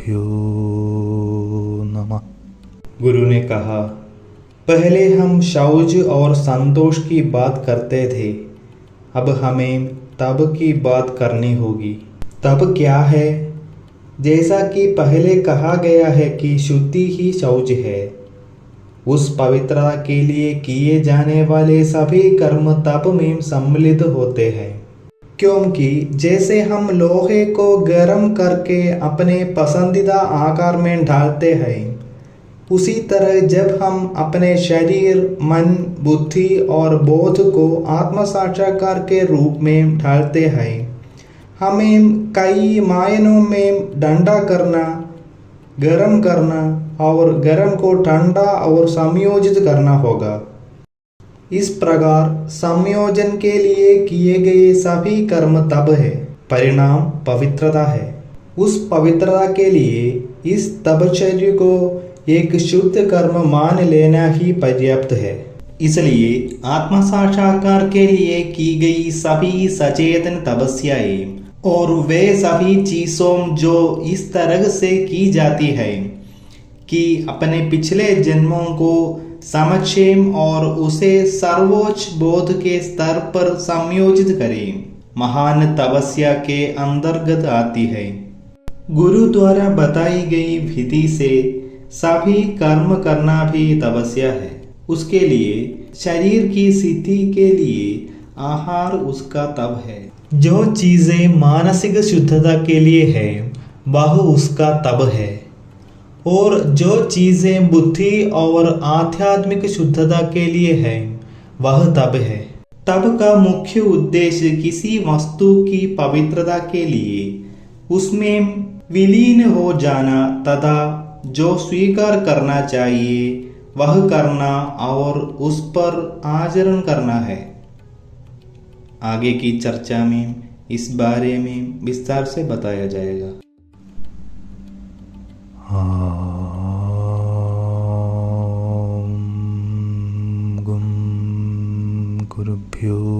गुरुभ्यो नमः। गुरु ने कहा, पहले हम शौच और संतोष की बात करते थे, अब हमें तब की बात करनी होगी। तब क्या है? जैसा कि पहले कहा गया है कि शुद्धि ही शौच है। उस पवित्रता के लिए किए जाने वाले सभी कर्म तप में सम्मिलित होते हैं। क्योंकि जैसे हम लोहे को गर्म करके अपने पसंदीदा आकार में ढालते हैं, उसी तरह जब हम अपने शरीर, मन, बुद्धि और बोध को आत्म साक्षात्कार के रूप में ढालते हैं, हमें कई मायनों में ठंडा करना, गर्म करना और गर्म को ठंडा और संयोजित करना होगा। इस प्रकार संयोजन के लिए किए गए सभी कर्म तप है, परिणाम पवित्रता है। उस पवित्रता के लिए इस तपश्चर्य को एक शुद्ध कर्म मान लेना ही पर्याप्त है। इसलिए आत्म साक्षात्कार के लिए की गई सभी सचेतन तपस्याएं और वे सभी चीज़ों जो इस तरह से की जाती है कि अपने पिछले जन्मों को समक्षेम और उसे सर्वोच्च बोध के स्तर पर संयोजित करें, महान तपस्या के अंतर्गत आती है। गुरु द्वारा बताई गई विधि से सभी कर्म करना भी तपस्या है। उसके लिए शरीर की सिद्धि के लिए आहार उसका तप है। जो चीजें मानसिक शुद्धता के लिए है वह उसका तप है, और जो चीजें बुद्धि और आध्यात्मिक शुद्धता के लिए है वह तप है। तप का मुख्य उद्देश्य किसी वस्तु की पवित्रता के लिए उसमें विलीन हो जाना तथा जो स्वीकार करना चाहिए वह करना और उस पर आचरण करना है। आगे की चर्चा में इस बारे में विस्तार से बताया जाएगा। गुरुभ्यो